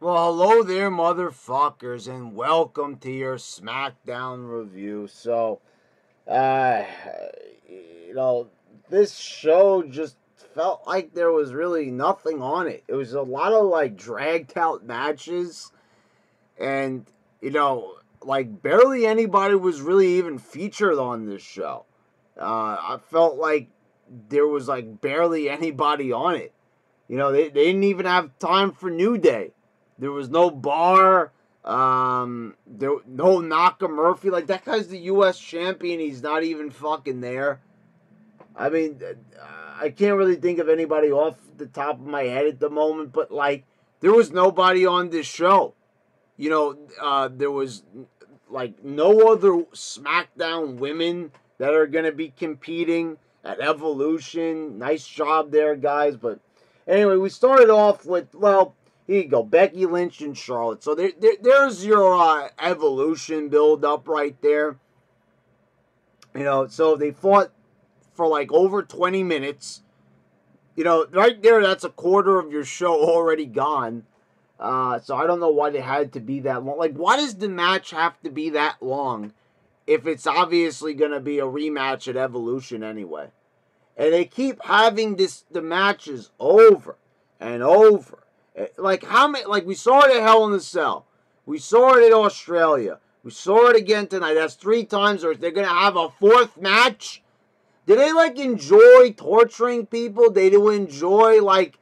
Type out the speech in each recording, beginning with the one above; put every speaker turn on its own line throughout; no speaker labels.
Well, hello there, motherfuckers, and welcome to your SmackDown review. Uh, you know, this show just felt like there was really nothing on it. It was a lot of like dragged out matches, and like barely anybody was really even featured on this show. I felt like there was like barely anybody on it. They didn't even have time for New Day. There was no bar. There no Naka Murphy. Like that guy's the U.S. champion. He's not even fucking there. I mean, I can't really think of anybody off the top of my head at the moment. But like, there was nobody on this show. There was like no other SmackDown women that are gonna be competing at Evolution. Nice job there, guys. But anyway, we started off with, well, here you go, Becky Lynch and Charlotte. So there's your Evolution build up right there. So they fought for like over 20 minutes. Right there, that's a quarter of your show already gone. So I don't know why they had to be that long. Like, why does the match have to be that long if it's obviously going to be a rematch at Evolution anyway? And they keep having the matches over and over. Like, how many? Like, we saw it at Hell in a Cell. We saw it in Australia. We saw it again tonight. That's 3 times. Or they're going to have a fourth match. Do they, like, enjoy torturing people? They do enjoy, like,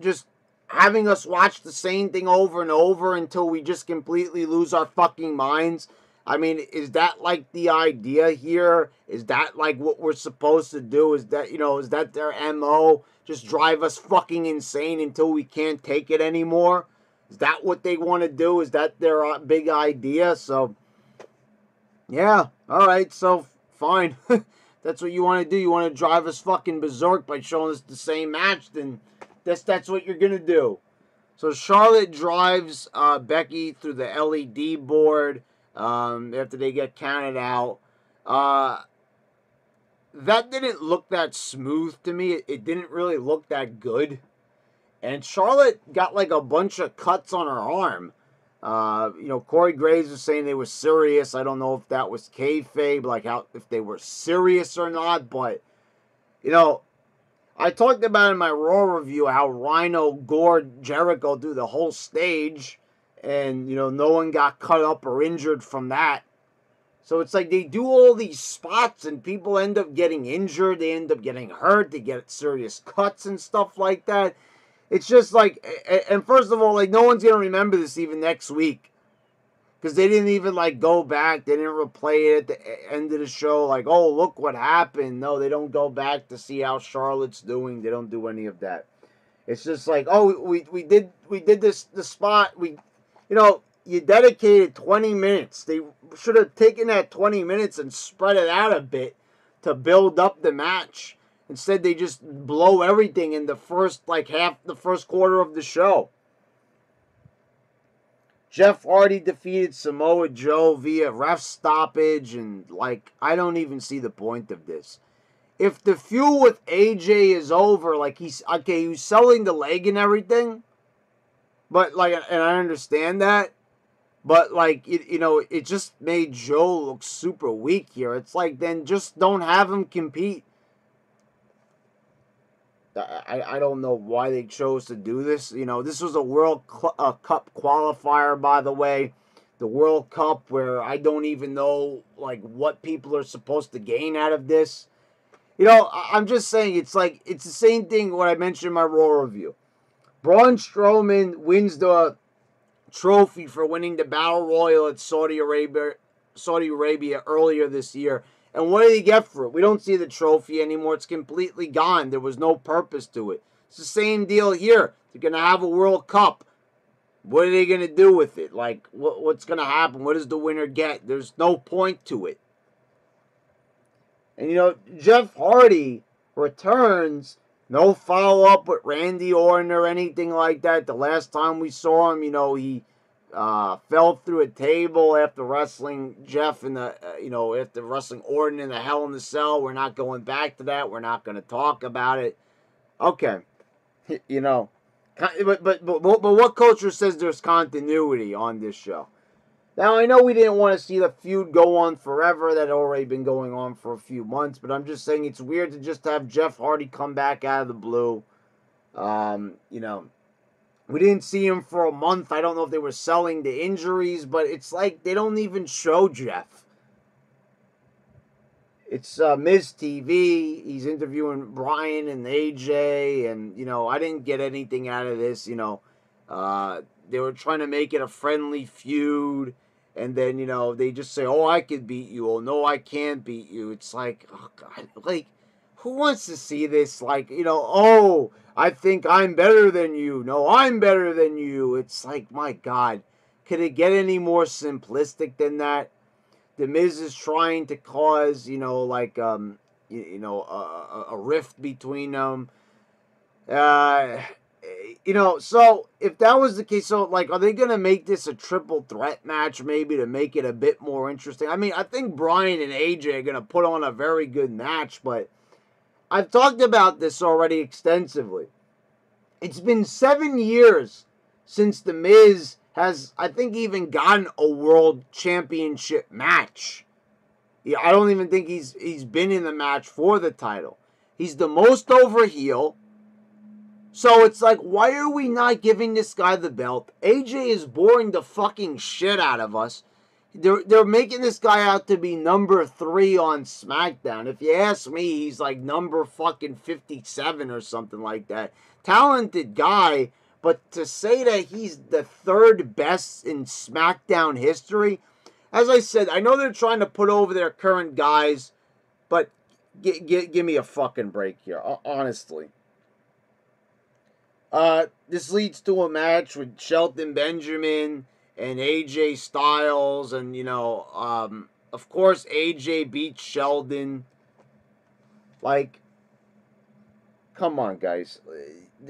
just having us watch the same thing over and over until we just completely lose our fucking minds? I mean, is that like the idea here? Is that like what we're supposed to do? Is that their MO? Just drive us fucking insane until we can't take it anymore? Is that what they want to do? Is that their big idea? So, yeah, all right, so fine. That's what you want to do. You want to drive us fucking berserk by showing us the same match, then that's what you're going to do. So Charlotte drives Becky through the LED board after they get counted out. Uh, that didn't look that smooth to me. It didn't really look that good. And Charlotte got like a bunch of cuts on her arm. Corey Graves was saying they were serious. I don't know if that was kayfabe, like how if they were serious or not. But you know, I talked about in my Raw review how Rhino gored Jericho through the whole stage, and no one got cut up or injured from that. So it's like they do all these spots, and people end up getting injured. They end up getting hurt. They get serious cuts and stuff like that. It's just like, and first of all, like no one's gonna remember this even next week because they didn't even like go back. They didn't replay it at the end of the show. Like, oh, look what happened. No, they don't go back to see how Charlotte's doing. They don't do any of that. It's just like, oh, we did this the spot. You dedicated 20 minutes. They should have taken that 20 minutes and spread it out a bit to build up the match. Instead, they just blow everything in the first the first quarter of the show. Jeff Hardy defeated Samoa Joe via ref stoppage, and like I don't even see the point of this. If the feud with AJ is over, like he's selling the leg and everything, but like, and I understand that, but like it just made Joe look super weak here. It's like then just don't have him compete. I don't know why they chose to do this. This was a World Cup qualifier, by the way. The World Cup, where I don't even know like what people are supposed to gain out of this. I'm just saying it's the same thing what I mentioned in my Raw review. Braun Strowman wins the trophy for winning the Battle Royal at Saudi Arabia earlier this year. And what did he get for it? We don't see the trophy anymore. It's completely gone. There was no purpose to it. It's the same deal here. They're going to have a World Cup. What are they going to do with it? Like, what's going to happen? What does the winner get? There's no point to it. And, Jeff Hardy returns. No follow-up with Randy Orton or anything like that. The last time we saw him, he fell through a table after wrestling Jeff in the, after wrestling Orton in the Hell in the Cell. We're not going back to that. We're not going to talk about it. Okay. But what culture says there's continuity on this show? Now, I know we didn't want to see the feud go on forever. That had already been going on for a few months. But I'm just saying it's weird to just have Jeff Hardy come back out of the blue. You know, we didn't see him for a month. I don't know if they were selling the injuries, but it's like they don't even show Jeff. It's Miz TV. He's interviewing Brian and AJ, and you know I didn't get anything out of this. You know, they were trying to make it a friendly feud, and then you know they just say, "Oh, I could beat you." "Oh, no, I can't beat you." It's like, oh god, like who wants to see this? Like you know, oh, I think I'm better than you. No, I'm better than you. It's like, my god, could it get any more simplistic than that? The Miz is trying to cause, you know, like, a rift between them. Uh, you know, so if that was the case, so like, are they gonna make this a triple threat match maybe to make it a bit more interesting? I mean, I think Bryan and AJ are gonna put on a very good match, but I've talked about this already extensively. It's been 7 years since The Miz has, I think, even gotten a world championship match. Yeah, I don't even think he's been in the match for the title. He's the most over heel. So it's like, why are we not giving this guy the belt? AJ is boring the fucking shit out of us. They're making this guy out to be number 3 on SmackDown. If you ask me, he's like number fucking 57 or something like that. Talented guy, but to say that he's the 3rd best in SmackDown history, as I said, I know they're trying to put over their current guys, but give me a fucking break here, honestly. This leads to a match with Shelton Benjamin and AJ Styles, and you know, of course AJ beats Sheldon. Like, come on, guys.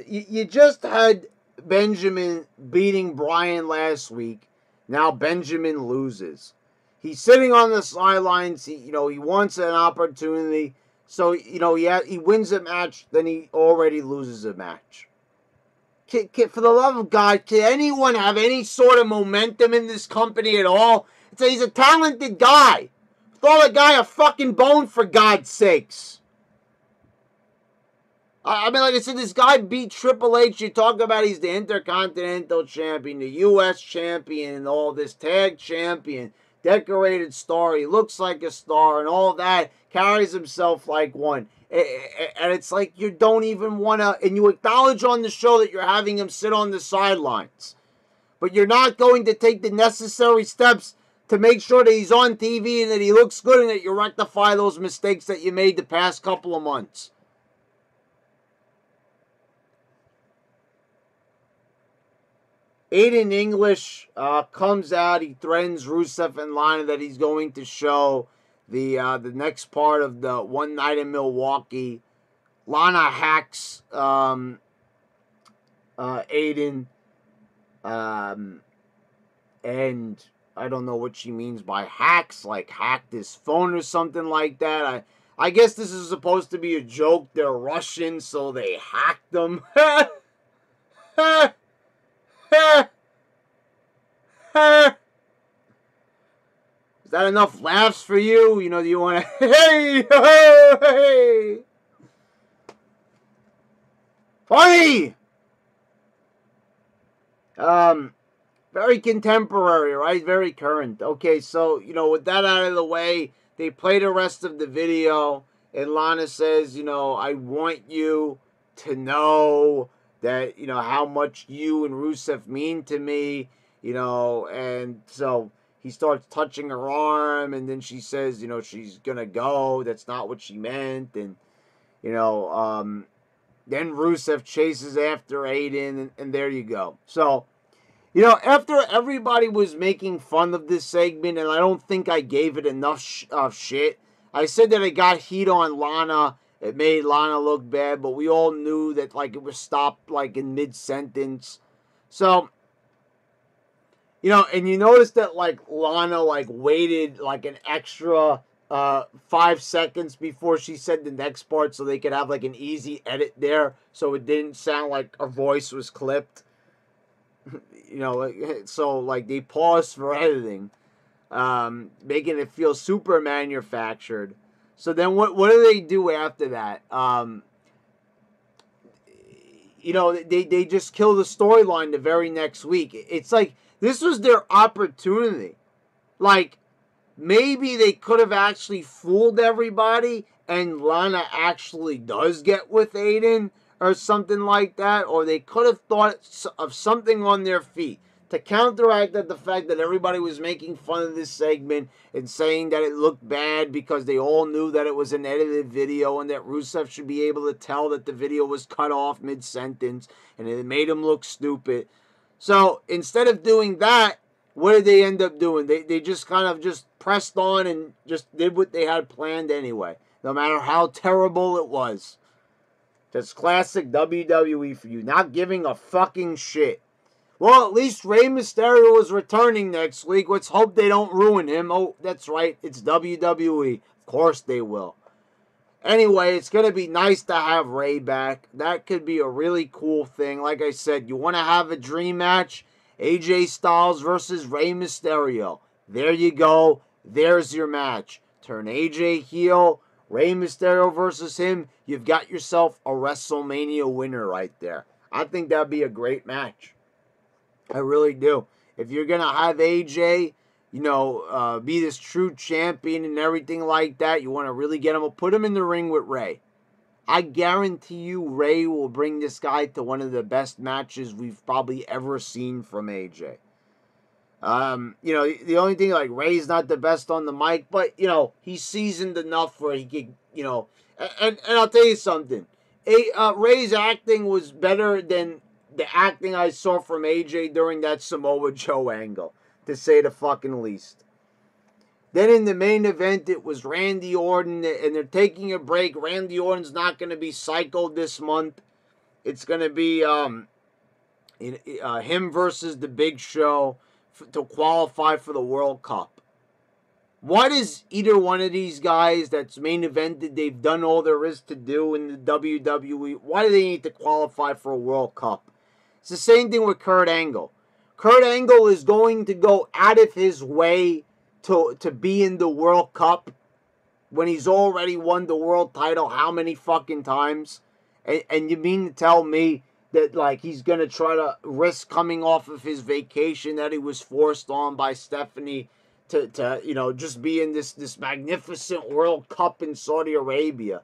You just had Benjamin beating Bryan last week. Now Benjamin loses. He's sitting on the sidelines. He wants an opportunity. So, he wins a match, then he already loses a match. For the love of God, can anyone have any sort of momentum in this company at all? He's a talented guy. Throw the guy a fucking bone, for God's sakes. I mean, like I said, this guy beat Triple H. You talk about he's the Intercontinental Champion, the U.S. Champion, and all this, tag champion, decorated star. He looks like a star and all that. Carries himself like one. And it's like you don't even want to, and you acknowledge on the show that you're having him sit on the sidelines. But you're not going to take the necessary steps to make sure that he's on TV and that he looks good and that you rectify those mistakes that you made the past couple of months. Aiden English comes out. He threatens Rusev and Lana that he's going to show the next part of the One Night in Milwaukee. Lana hacks Aiden, and I don't know what she means by hacks, like hacked his phone or something like that. I guess this is supposed to be a joke. They're Russian, so they hacked them. Is that enough laughs for you? You know, do you want to... Hey! Hey! Funny! Very contemporary, right? Very current. Okay, so, with that out of the way, they play the rest of the video, and Lana says, I want you to know that, how much you and Rusev mean to me, and so he starts touching her arm, and then she says, she's gonna go. That's not what she meant, and, then Rusev chases after Aiden, and there you go. So, after everybody was making fun of this segment, and I don't think I gave it enough shit, I said that it got heat on Lana. It made Lana look bad, but we all knew that, like, it was stopped, like, in mid-sentence. So, and you notice that, like, Lana, like, waited, like, an extra 5 seconds before she said the next part so they could have like an easy edit there so it didn't sound like her voice was clipped. So like they paused for editing, making it feel super manufactured. So then what do they do after that? They just kill the storyline the very next week. It's like this was their opportunity. Like, maybe they could have actually fooled everybody and Lana actually does get with Aiden or something like that. Or they could have thought of something on their feet to counteract the fact that everybody was making fun of this segment and saying that it looked bad because they all knew that it was an edited video and that Rusev should be able to tell that the video was cut off mid-sentence and it made him look stupid. So instead of doing that, what did they end up doing? They just kind of just pressed on and just did what they had planned anyway, no matter how terrible it was. That's classic WWE for you, not giving a fucking shit. Well, at least Rey Mysterio is returning next week. Let's hope they don't ruin him. Oh, that's right. It's WWE. Of course they will. Anyway, it's going to be nice to have Rey back. That could be a really cool thing. Like I said, you want to have a dream match? AJ Styles versus Rey Mysterio. There you go. There's your match. Turn AJ heel. Rey Mysterio versus him. You've got yourself a WrestleMania winner right there. I think that'd be a great match. I really do. If you're going to have AJ, be this true champion and everything like that, you want to really get him, put him in the ring with Rey. I guarantee you Rey will bring this guy to one of the best matches we've probably ever seen from AJ. The only thing, like, Rey's not the best on the mic, but, he's seasoned enough where he could, and I'll tell you something. Rey's acting was better than the acting I saw from AJ during that Samoa Joe angle, to say the fucking least. Then in the main event, it was Randy Orton, and they're taking a break. Randy Orton's not going to be cycled this month. It's going to be him versus the Big Show to qualify for the World Cup. Why does either one of these guys that's main evented, they've done all there is to do in the WWE, why do they need to qualify for a World Cup? It's the same thing with Kurt Angle. Kurt Angle is going to go out of his way to be in the World Cup when he's already won the world title how many fucking times? And you mean to tell me that, like, he's going to try to risk coming off of his vacation that he was forced on by Stephanie to just be in this magnificent World Cup in Saudi Arabia?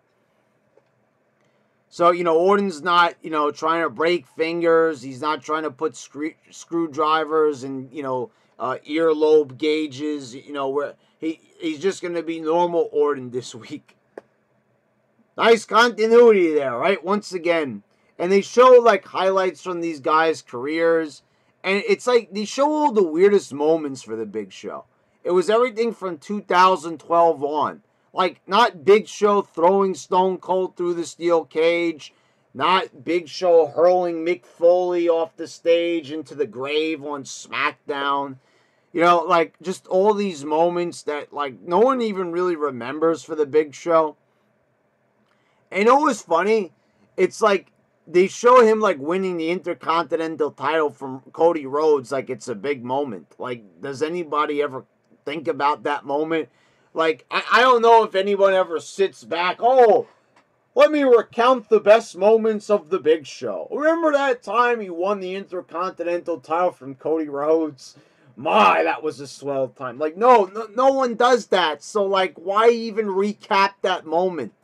So, Orton's not, trying to break fingers. He's not trying to put screwdrivers and, earlobe gauges, where he's just going to be normal Orton this week. Nice continuity there, right? Once again. And they show, like, highlights from these guys' careers. And it's like they show all the weirdest moments for the Big Show. It was everything from 2012 on. Like, not Big Show throwing Stone Cold through the steel cage. Not Big Show hurling Mick Foley off the stage into the grave on SmackDown. Like, just all these moments that, like, no one even really remembers for the Big Show. And it was funny. It's like, they show him, like, winning the Intercontinental title from Cody Rhodes like it's a big moment. Like, does anybody ever think about that moment? Like, I don't know if anyone ever sits back, let me recount the best moments of the Big Show. Remember that time he won the Intercontinental title from Cody Rhodes? My, that was a swell time. Like, no one does that. So, like, why even recap that moment?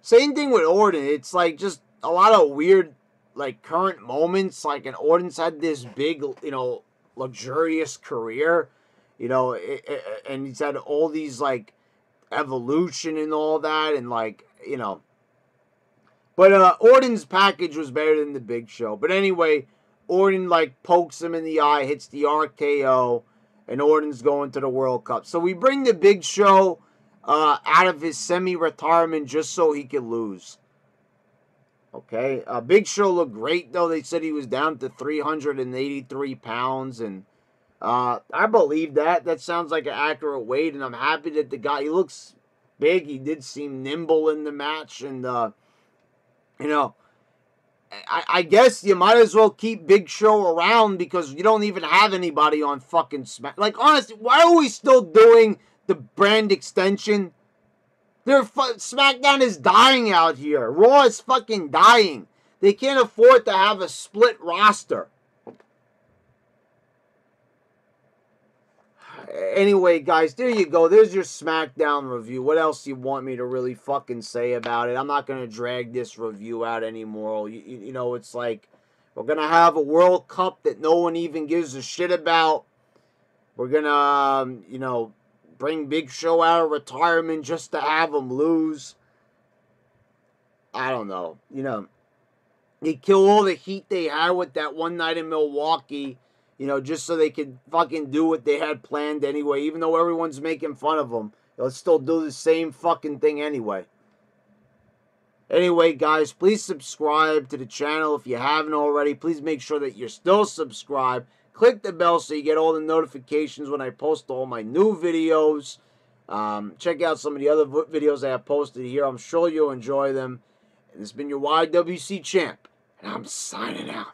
Same thing with Orton. It's, like, just a lot of weird, like, current moments. Like, and Orton's had this big, luxurious career. And he's had all these, like, evolution and all that, and, like, But Orton's package was better than the Big Show. But anyway, Orton, like, pokes him in the eye, hits the RKO, and Orton's going to the World Cup. So we bring the Big Show out of his semi-retirement just so he could lose. Okay, Big Show looked great, though. They said he was down to 383 pounds, and I believe that. That sounds like an accurate weight, and I'm happy that the guy, he looks big. He did seem nimble in the match, and, you know, I guess you might as well keep Big Show around because you don't even have anybody on fucking Smack. Like, honestly, why are we still doing the brand extension? SmackDown is dying out here. Raw is fucking dying. They can't afford to have a split roster. Anyway, guys, there you go. There's your SmackDown review. What else do you want me to really fucking say about it? I'm not going to drag this review out anymore. You know, it's like we're going to have a World Cup that no one even gives a shit about. We're going to, you know, bring Big Show out of retirement just to have him lose. I don't know. You know, they kill all the heat they had with that one night in Milwaukee. You know, just so they could fucking do what they had planned anyway. Even though everyone's making fun of them, they'll still do the same fucking thing anyway. Anyway, guys, please subscribe to the channel if you haven't already. Please make sure that you're still subscribed. Click the bell so you get all the notifications when I post all my new videos. Check out some of the other videos I have posted here. I'm sure you'll enjoy them. And this has been your YWC champ, and I'm signing out.